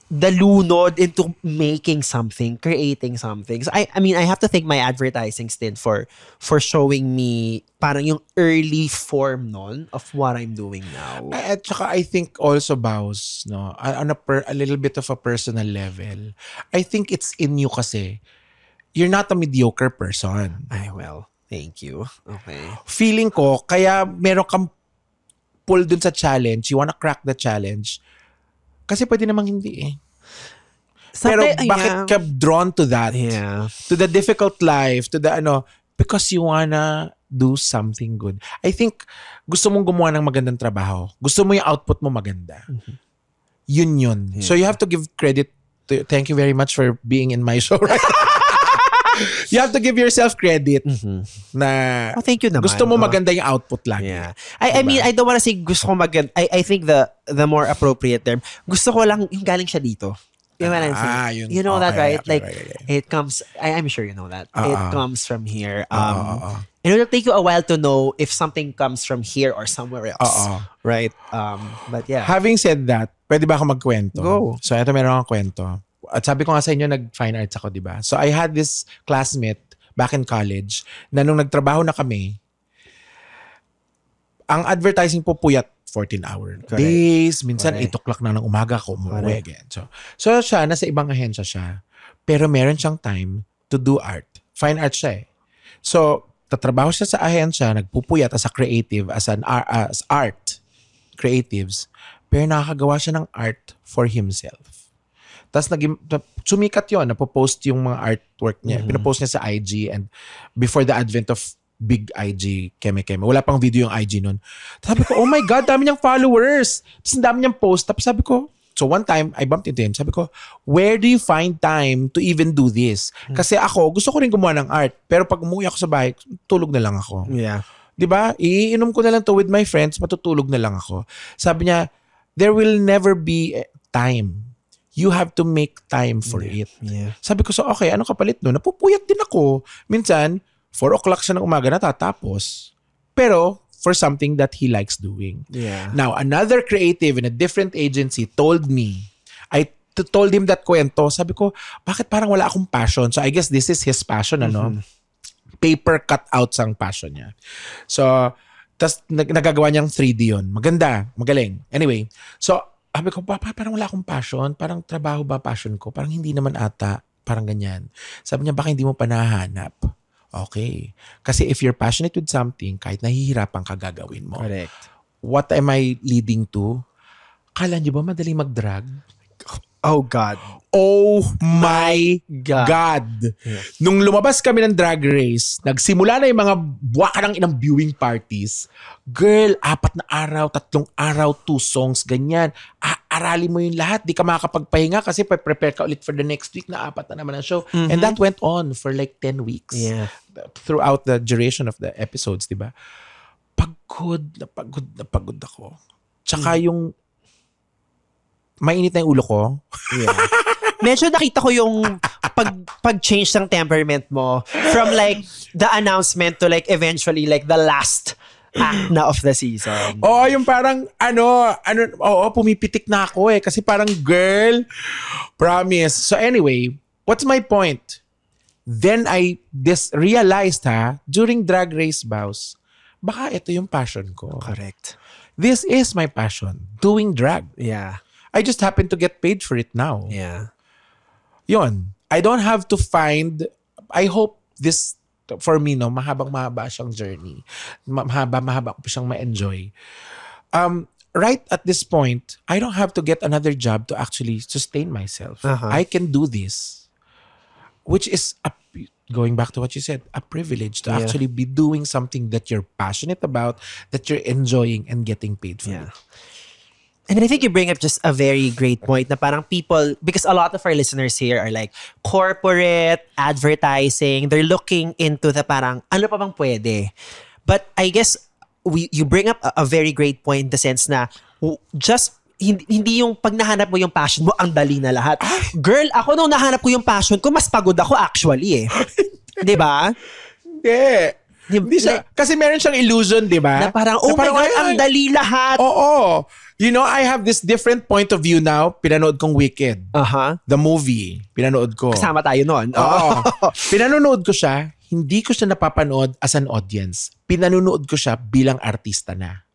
the lunod into making something, creating something. So I mean, I have to thank my advertising stint for showing me parang yung early form nun of what I'm doing now. At saka I think also, Baus, no, on a little bit of a personal level, I think it's in you kasi you're not a mediocre person. Ay, well, thank you. Okay. Feeling ko, kaya meron kang pull dun sa challenge, you wanna crack the challenge, kasi pwede namang hindi eh. Pero bakit ka drawn to that? Yeah. To the difficult life, to the because you wanna do something good. I think gusto mong gumawa ng magandang trabaho. Gusto mo yung output mo maganda. Mm-hmm. Yun. Yeah. So you have to give credit to, thank you very much for being in my show right You have to give yourself credit na thank you naman. Gusto mo maganda yung output lang. Yeah. I mean, I don't wanna say gusto ko maganda. I think the more appropriate term, gusto ko lang yung galing siya dito. You know what I'm saying? You know that, right? Like, it comes, I'm sure you know that. It comes from here. And it'll take you a while to know if something comes from here or somewhere else. Right? But yeah. Having said that, pwede ba ako magkwento? Go. So, ito meron akong kwento. At sabi ko nga sa inyo, nag-fine arts ako, di ba? So, I had this classmate back in college na nung nagtrabaho na kami, ang advertising po puyat 14-hour days. Minsan 8 o'clock na ng umaga ko umuwi again. So siya, nasa ibang ahensya siya. Pero meron siyang time to do art. Fine art siya eh. So, tatrabaho siya sa ahensya, nagpupuyat as a creative, as art creatives. Pero nakakagawa siya ng art for himself. Tapos sumikat yun, napopost yung mga artwork niya. Pinapost niya sa IG and before the advent of big IG, keme-keme. Wala pang video yung IG nun. Sabi ko, oh my God, dami niyang followers. Tapos dami niyang post. Tapos sabi ko, so one time, I bumped into him. Sabi ko, where do you find time to even do this? Kasi ako, gusto ko rin gumawa ng art. Pero pag umuwi ako sa bahay, tulog na lang ako. Yeah. Diba? Iinom ko na lang to with my friends, matutulog na lang ako. Sabi niya, there will never be time. You have to make time for it. Yeah. Sabi ko, so okay, ano kapalit no? Napupuyat din ako. Minsan, 4 o'clock siya ng umaga natatapos. Pero, for something that he likes doing. Yeah. Now, another creative in a different agency told me, I told him that kwento. Sabi ko, bakit parang wala akong passion? So, I guess this is his passion, ano? Paper cutouts ang passion niya. So, tas nagagawa niyang 3D yun. Maganda, magaling. Anyway, so, sabi ko, parang wala akong passion. Parang trabaho ba passion ko? Parang hindi naman ata. Parang ganyan. Sabi niya, baka hindi mo pa nahanap. Okay. Kasi if you're passionate with something, kahit nahihirapan ka, gagawin mo. Correct. What am I leading to? Kala niyo ba madaling mag-drag? Oh God. Oh my God. Yeah. Nung lumabas kami ng Drag Race, nagsimula na yung mga buwaka ng inang viewing parties. Girl, 4 na araw, 3 araw, 2 songs, ganyan. Arali mo yung lahat. Di ka makakapagpahinga kasi prepare ka ulit for the next week na 4 na naman ang show. And that went on for like 10 weeks. Yeah. Throughout the duration of the episodes, di ba? Pagod ako. Tsaka yung mainit na yung ulo ko. Yeah. Medyo nakita ko yung pag-change ng temperament mo from like the announcement to like eventually like the last act na of the season. Oo, yung parang pumipitik na ako eh. Kasi parang girl, promise. So anyway, what's my point? Then I realized during Drag Race Baus, baka ito yung passion ko. Correct. This is my passion, doing drag. Yeah. I just happen to get paid for it now. Yeah. Yun. I don't have to find, I hope this, for me, no, mahabang-mahaba siyang journey. Mahaba ko pa siyang ma-enjoy. Right at this point, I don't have to get another job to actually sustain myself. I can do this. Which is, going back to what you said, a privilege to actually be doing something that you're passionate about, that you're enjoying and getting paid for it. And I think you bring up just a very great point na parang people, because a lot of our listeners here are like corporate, advertising, they're looking into the parang, ano pa bang pwede? But I guess you bring up a very great point in the sense na just, hindi yung pag nahanap mo yung passion mo, ang dali na lahat. Girl, ako nung nahanap ko yung passion ko, mas pagod ako actually eh. Diba? Hindi. Hindi siya, kasi meron siyang illusion, di ba? Na parang, oh my God, ang dali lahat. Oo. You know, I have this different point of view now. Pinanood kong Wicked. The movie. Pinanood ko. Kasama tayo noon. Oo. Pinanonood ko siya, hindi ko siya napapanood as an audience. Pinanonood ko siya bilang artista na.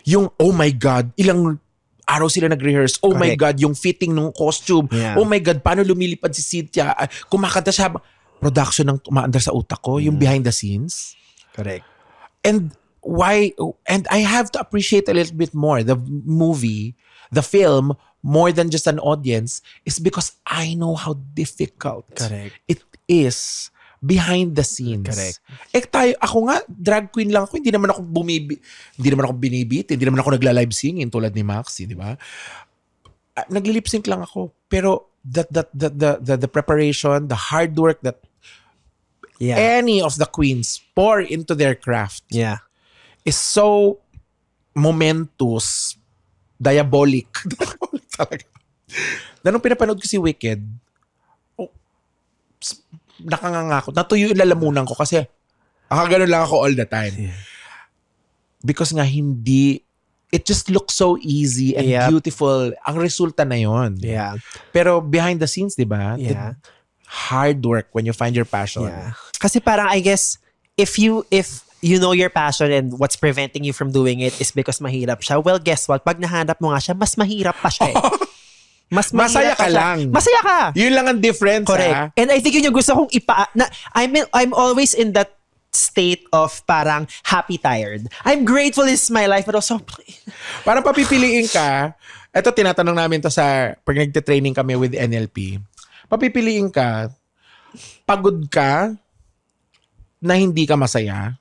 Yung, oh my God, ilang araw sila nag-rehearse. Oh my God, yung fitting ng costume. Oh my God, paano lumilipad si Cynthia? Kumakanta siya. Production ng umaandar sa utak ko, yung behind the scenes. Correct. And I have to appreciate a little bit more the movie, the film, more than just an audience, is because I know how difficult it is behind the scenes. Correct. Ako nga, drag queen lang ako. Hindi naman ako binibit, hindi naman ako nagla-live singing tulad ni Maxi, di ba? Nagli-lip sync lang ako. Pero the preparation, the hard work that any of the queens pour into their craft is so momentous, diabolic. Diabolic talaga. Nung pinapanood ko si Wicked, nakanganga ko. Natuyo yung lalamunan ko kasi ganun lang ako all the time. Because nga it just looks so easy and beautiful. Ang resulta na yon. Pero behind the scenes, di ba? Hard work when you find your passion. Kasi parang I guess if you know your passion and what's preventing you from doing it is because mahirap siya, well, guess what? Pag nahanap mo nga siya, mas mahirap pa siya. Mas masaya ka lang. Masaya ka. Yun lang ang difference. Correct. And I think yun yung gusto kong I'm always in that state of parang happy tired. I'm grateful is my life but also parang papipiliin ka. Ito tinatanong namin to pag nagte-training kami with NLP. Papipiliin ka, pagod ka na hindi ka masaya,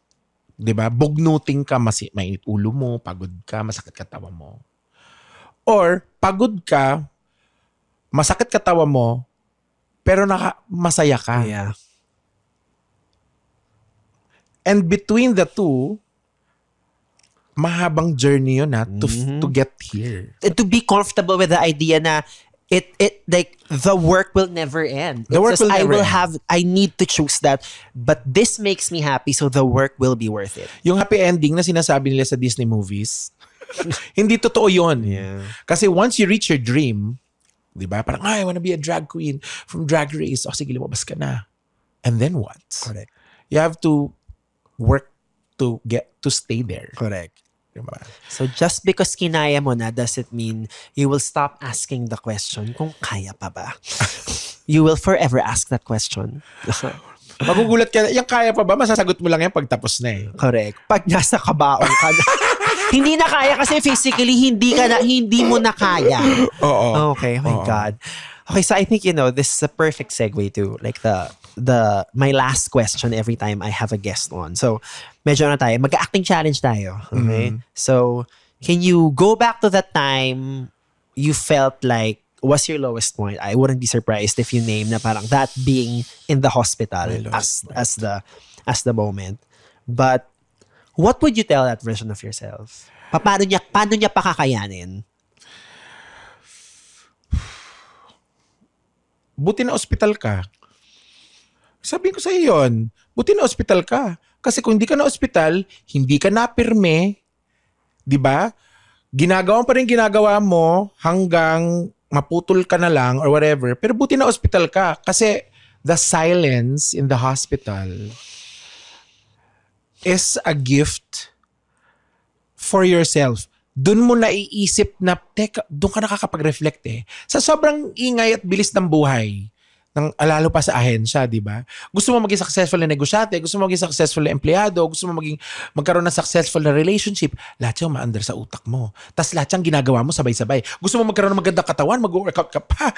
'di ba? Bugnuting ka, mainit ulo mo, pagod ka, masakit katawan mo. Or pagod ka, masakit katawan mo, pero masaya ka. And between the two, mahabang journey yun to get here. And to be comfortable with the idea na it like the work will never end. I need to choose that, but this makes me happy, so the work will be worth it. Yung happy ending na sinasabi nila sa Disney movies, hindi totoo yun. Kasi once you reach your dream, di ba? Parang, I wanna be a drag queen from Drag Race. Sige, lumabas ka na. And then what? Correct. You have to work to stay there. Correct. Diba? So just because kinaya mo na doesn't mean you will stop asking the question kung kaya pa ba. You will forever ask that question. Magugulat ka, yung kaya pa ba? Masasagot mo lang yan pag tapos na eh. Correct. Pag nasa kabaong ka na. Hindi na kaya kasi physically hindi mo na kaya. Oo. Okay, oh my God. Okay, so I think this is a perfect segue to like my last question every time I have a guest on. So, medyo tayo, mag-acting challenge tayo. Okay? So, can you go back to that time you felt like was your lowest point? I wouldn't be surprised if you name na parang that being in the hospital as the moment. But what would you tell that version of yourself? Paano niya pakakayanin? Buti na ospital ka. Sabihin ko sa iyo yun, buti na ospital ka. Kasi kung hindi ka na ospital, hindi ka napirme, di ba? Ginagawa pa rin ginagawa mo hanggang maputol ka na lang or whatever. Pero buti na ospital ka. Kasi the silence in the hospital is a gift for yourself. Doon mo naiisip na, teka, doon ka nakakapag-reflect eh. Sa sobrang ingay at bilis ng buhay, lalo pa sa ahensya, di ba? Gusto mo maging successful na negosyante, gusto mo maging successful na empleyado, gusto mo magkaroon ng successful na relationship, lahat yung maandar sa utak mo. Tapos lahat yung ginagawa mo sabay-sabay. Gusto mo magkaroon ng magandang katawan, mag-workout ka pa.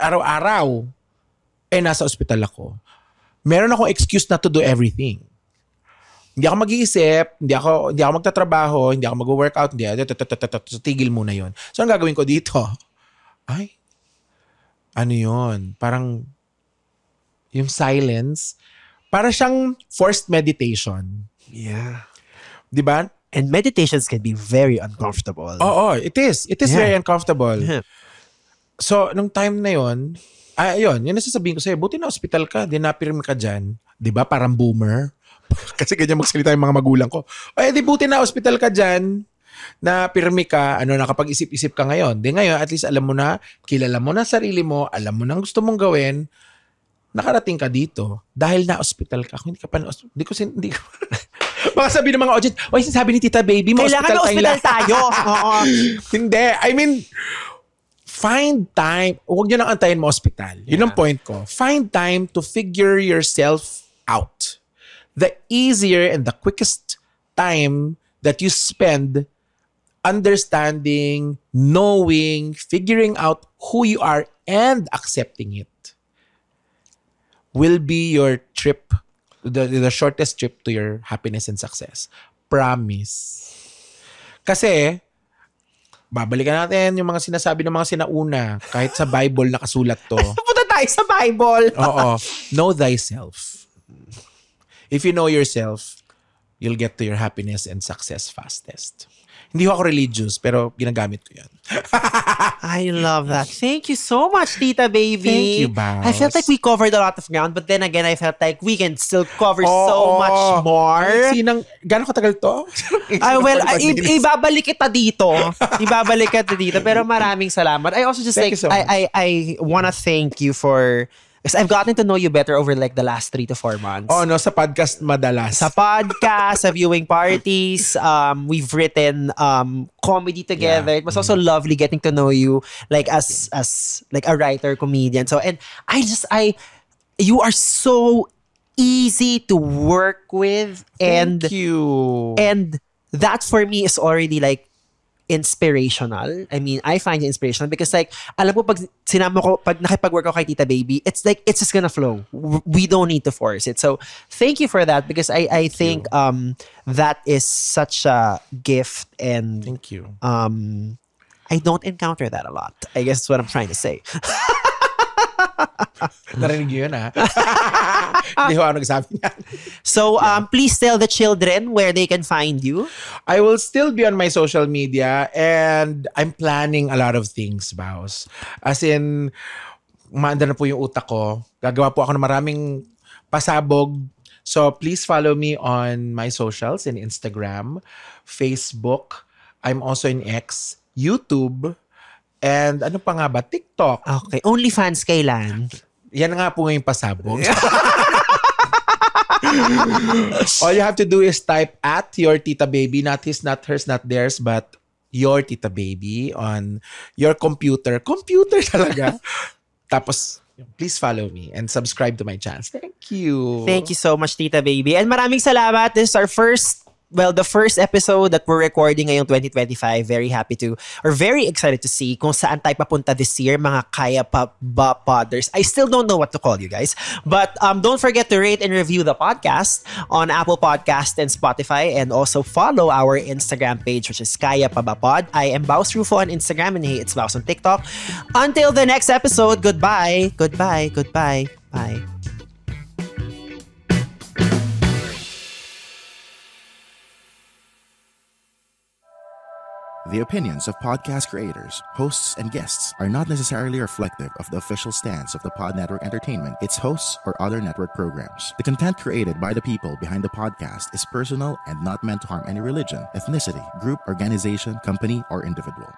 Araw-araw. Nasa ospital ako. Meron akong excuse not to do everything. Hindi ako mag-iisip, hindi ako magtatrabaho, hindi ako mag-workout, so tigil muna yon. So, ang gagawin ko dito, ano yun? Parang, yung silence, para siyang forced meditation. Yeah. Di ba? And meditations can be very uncomfortable. Oo, it is. It is very uncomfortable. Yeah. So, nung time na yun, yun ang sasabihin ko sa'yo, buti na hospital ka, dinapirm ka dyan. Di ba? Parang boomer. Kasi ganyan magsalita yung mga magulang ko. Di buti na hospital ka dyan, na pirmi ka, nakapag-isip-isip ka ngayon. Di ngayon, at least alam mo na, kilala mo na sarili mo, alam mo na gusto mong gawin, nakarating ka dito. Dahil na hospital ka. Kung hindi ka pa na hospital, hindi ko. Baka sabi ng mga audience, sinasabi ni Tita Baby, kailangan na hospital tayo. Oo. Hindi. I mean, find time. Huwag nyo nang antayin mo hospital. Yun ang point ko. Find time to figure yourself out. The easier and the quickest time that you spend understanding, knowing, figuring out who you are, and accepting it will be your trip, the shortest trip to your happiness and success. Promise. Kasi, babalikan natin yung mga sinasabi ng mga sinauna. Kahit sa Bible nakasulat to. Punta tayo sa Bible. Oo. Know thyself. If you know yourself, you'll get to your happiness and success fastest. Hindi ako religious, pero ginagamit ko yan. I love that. Thank you so much, Tita Baby. Thank you, Baus. I felt like we covered a lot of ground, but then again, I felt like we can still cover so much more. Gano'ng katagal to? Ibabalik kita dito. Pero maraming salamat. I also just Thank you so much. I wanna thank you for... Because I've gotten to know you better over like the last 3 to 4 months. Sa podcast madalas. Sa podcast, sa viewing parties, we've written comedy together. Yeah. It was also lovely getting to know you like as like a writer, comedian. So, and you are so easy to work with, and Thank you. And that for me is already like inspirational. I mean, I find it inspirational because like, alam mo, pag nakipag-work ako kay Tita Baby, it's like, it's just gonna flow. We don't need to force it. So, thank you for that because I think that is such a gift, and Thank you. I don't encounter that a lot. I guess that's what I'm trying to say. Narinig yun, ha? Hindi ko ako nagsabi niyan. So, please tell the children where they can find you. I will still be on my social media, and I'm planning a lot of things, Baus. As in, maanda na po yung utak ko. Gagawa po ako ng maraming pasabog. So, please follow me on my socials in Instagram, Facebook. I'm also in X, YouTube, and ano pa nga ba? TikTok. Okay. OnlyFans kailan? Yan nga po ngayong pasabog. All you have to do is type at your Tita Baby, not his, not hers, not theirs, but your Tita Baby on your computer. Computer talaga. Tapos, please follow me and subscribe to my channel. Thank you. Thank you so much, Tita Baby. And maraming salamat. This is our the first episode that we're recording ngayong 2025. Very excited to see kung saan tayo papunta this year, mga Kaya Pa Ba Podders. I still don't know what to call you guys. But don't forget to rate and review the podcast on Apple Podcast and Spotify, and also follow our Instagram page, which is Kaya Pa Ba Pod. I am Baus Rufo on Instagram, and hey, it's Baus on TikTok. Until the next episode, goodbye. Goodbye. Goodbye. Bye. The opinions of podcast creators, hosts, and guests are not necessarily reflective of the official stance of the Pod Network Entertainment, its hosts, or other network programs. The content created by the people behind the podcast is personal and not meant to harm any religion, ethnicity, group, organization, company, or individual.